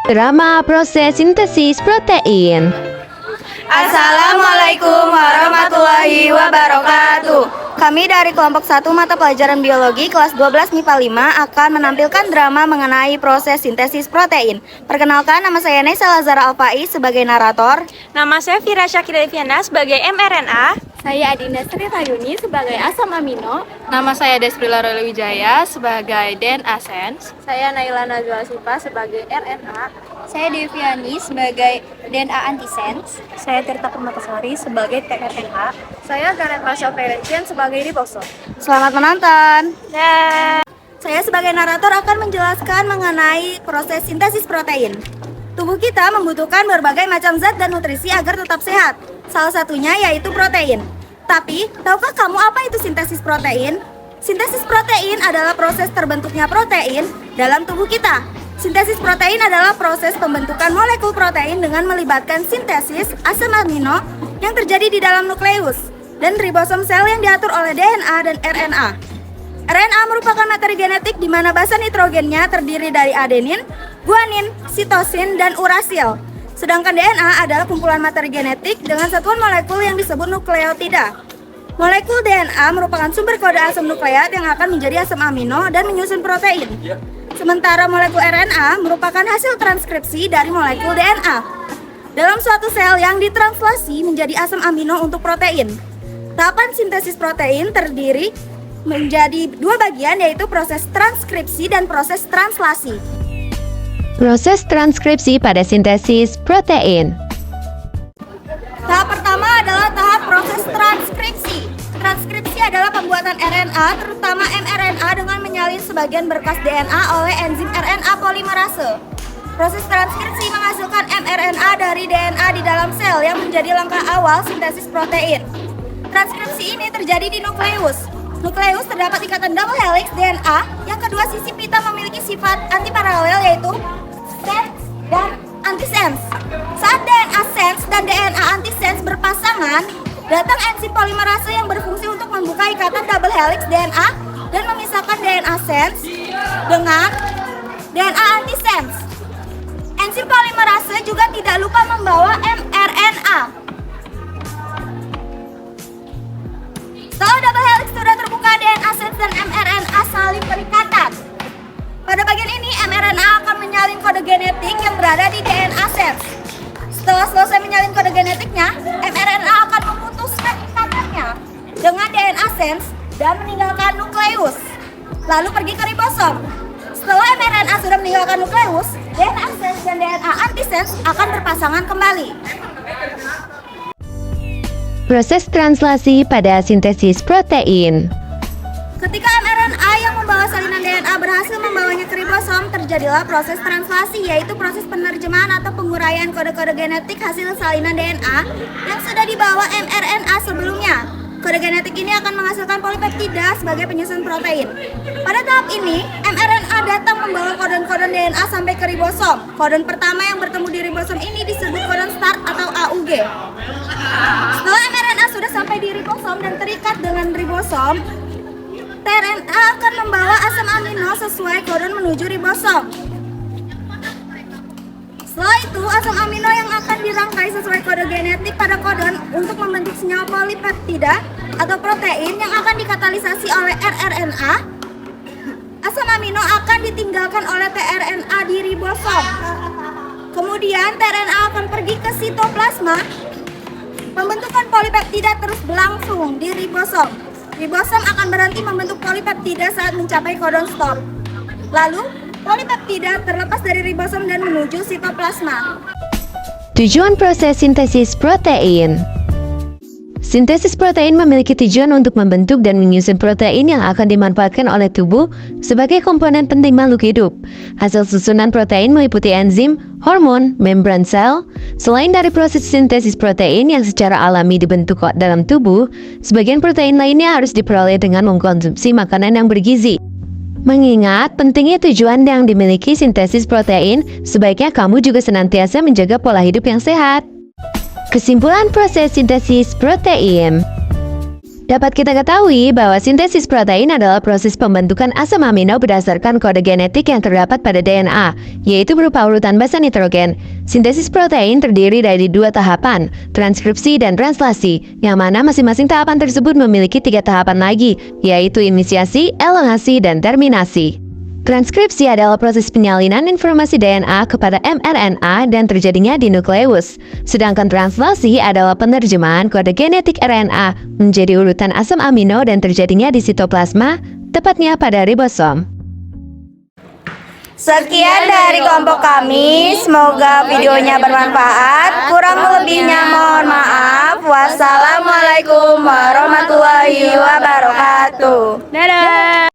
Drama proses sintesis protein. Assalamualaikum warahmatullahi wabarakatuh. Kami dari kelompok 1 mata pelajaran biologi kelas 12 MIPA 5 akan menampilkan drama mengenai proses sintesis protein. Perkenalkan, nama saya Nesa Lazara Alfai sebagai narator. Nama saya Fira Syakira Deviana sebagai mRNA. Saya Adinda Sri Tayuni sebagai asam amino. Nama saya Desprila Roli Wijaya sebagai DNA Sense. Saya Naila Najwa Sipa sebagai RNA. Saya Deviani sebagai DNA antisense. Saya Tirta Permatasari sebagai tRNA. Saya Karen Rachel Ferencian sebagai ribosom. Selamat menonton. Saya sebagai narator akan menjelaskan mengenai proses sintesis protein. Tubuh kita membutuhkan berbagai macam zat dan nutrisi agar tetap sehat. Salah satunya yaitu protein. Tapi, tahukah kamu apa itu sintesis protein? Sintesis protein adalah proses terbentuknya protein dalam tubuh kita. Sintesis protein adalah proses pembentukan molekul protein dengan melibatkan sintesis asam amino yang terjadi di dalam nukleus dan ribosom sel yang diatur oleh DNA dan RNA. RNA merupakan materi genetik di mana basa nitrogennya terdiri dari adenin, guanin, sitosin, dan urasil. Sedangkan DNA adalah kumpulan materi genetik dengan satuan molekul yang disebut nukleotida. Molekul DNA merupakan sumber kode asam nukleat yang akan menjadi asam amino dan menyusun protein. Sementara molekul RNA merupakan hasil transkripsi dari molekul DNA dalam suatu sel yang ditranslasi menjadi asam amino untuk protein. Tahapan sintesis protein terdiri menjadi dua bagian, yaitu proses transkripsi dan proses translasi. Proses transkripsi pada sintesis protein. Tahap pertama adalah tahap proses transkripsi. Transkripsi adalah pembuatan RNA, terutama mRNA, dengan menyalin sebagian berkas DNA oleh enzim RNA polimerase. Proses transkripsi menghasilkan mRNA dari DNA di dalam sel yang menjadi langkah awal sintesis protein. Transkripsi ini terjadi di nukleus. Nukleus terdapat ikatan double helix DNA yang kedua sisi pita memiliki sifat antiparalel, yaitu sense dan antisense. Saat DNA sense dan DNA antisense berpasangan, datang enzim polimerase yang berfungsi untuk membuka ikatan double helix DNA dan memisahkan DNA sense dengan DNA antisense. Enzim polimerase juga tidak lupa membawa mRNA. Setelah double helix sudah terbuka, DNA sense dan mRNA saling berikatan. Pada bagian ini, mRNA akan menyalin kode genetik yang berada di DNA sense. Setelah selesai menyalin kode genetiknya, mRNA akan memutuskan ikatannya dengan DNA sense dan meninggalkan nukleus, lalu pergi ke ribosom. Setelah mRNA sudah meninggalkan nukleus, DNA sense dan DNA antisense akan berpasangan kembali. Proses translasi pada sintesis protein. Ketika mRNA yang membawa salinan DNA berhasil membawanya ke ribosom, terjadilah proses translasi, yaitu proses penerjemahan atau penguraian kode-kode genetik hasil salinan DNA yang sudah dibawa mRNA sebelumnya. Kode genetik ini akan menghasilkan polipeptida sebagai penyusun protein. Pada tahap ini, mRNA datang membawa kodon-kodon DNA sampai ke ribosom. Kodon pertama yang bertemu di ribosom ini disebut kodon start atau AUG. Setelah mRNA sudah sampai di ribosom dan terikat dengan ribosom, tRNA akan membawa asam amino sesuai kodon menuju ribosom. Setelah itu, asam amino yang akan dirangkai sesuai kode genetik pada kodon untuk membentuk senyawa polipeptida atau protein yang akan dikatalisasi oleh rRNA. Asam amino akan ditinggalkan oleh tRNA di ribosom. Kemudian tRNA akan pergi ke sitoplasma. Pembentukan polipeptida terus berlangsung di ribosom. Ribosom akan berhenti membentuk polipeptida saat mencapai kodon stop. Lalu, polipeptida terlepas dari ribosom dan menuju sitoplasma. Tujuan proses sintesis protein. Sintesis protein memiliki tujuan untuk membentuk dan menyusun protein yang akan dimanfaatkan oleh tubuh sebagai komponen penting makhluk hidup. Hasil susunan protein meliputi enzim, hormon, membran sel. Selain dari proses sintesis protein yang secara alami dibentuk dalam tubuh, sebagian protein lainnya harus diperoleh dengan mengkonsumsi makanan yang bergizi. Mengingat pentingnya tujuan yang dimiliki sintesis protein, sebaiknya kamu juga senantiasa menjaga pola hidup yang sehat. Kesimpulan proses sintesis protein. Dapat kita ketahui bahwa sintesis protein adalah proses pembentukan asam amino berdasarkan kode genetik yang terdapat pada DNA, yaitu berupa urutan basa nitrogen. Sintesis protein terdiri dari 2 tahapan, transkripsi dan translasi, yang mana masing-masing tahapan tersebut memiliki 3 tahapan lagi, yaitu inisiasi, elongasi, dan terminasi. Transkripsi adalah proses penyalinan informasi DNA kepada mRNA dan terjadinya di nukleus. Sedangkan translasi adalah penerjemahan kode genetik RNA menjadi urutan asam amino dan terjadinya di sitoplasma, tepatnya pada ribosom. Sekian dari kelompok kami, semoga videonya bermanfaat. Kurang lebihnya mohon maaf. Wassalamualaikum warahmatullahi wabarakatuh. Dadah!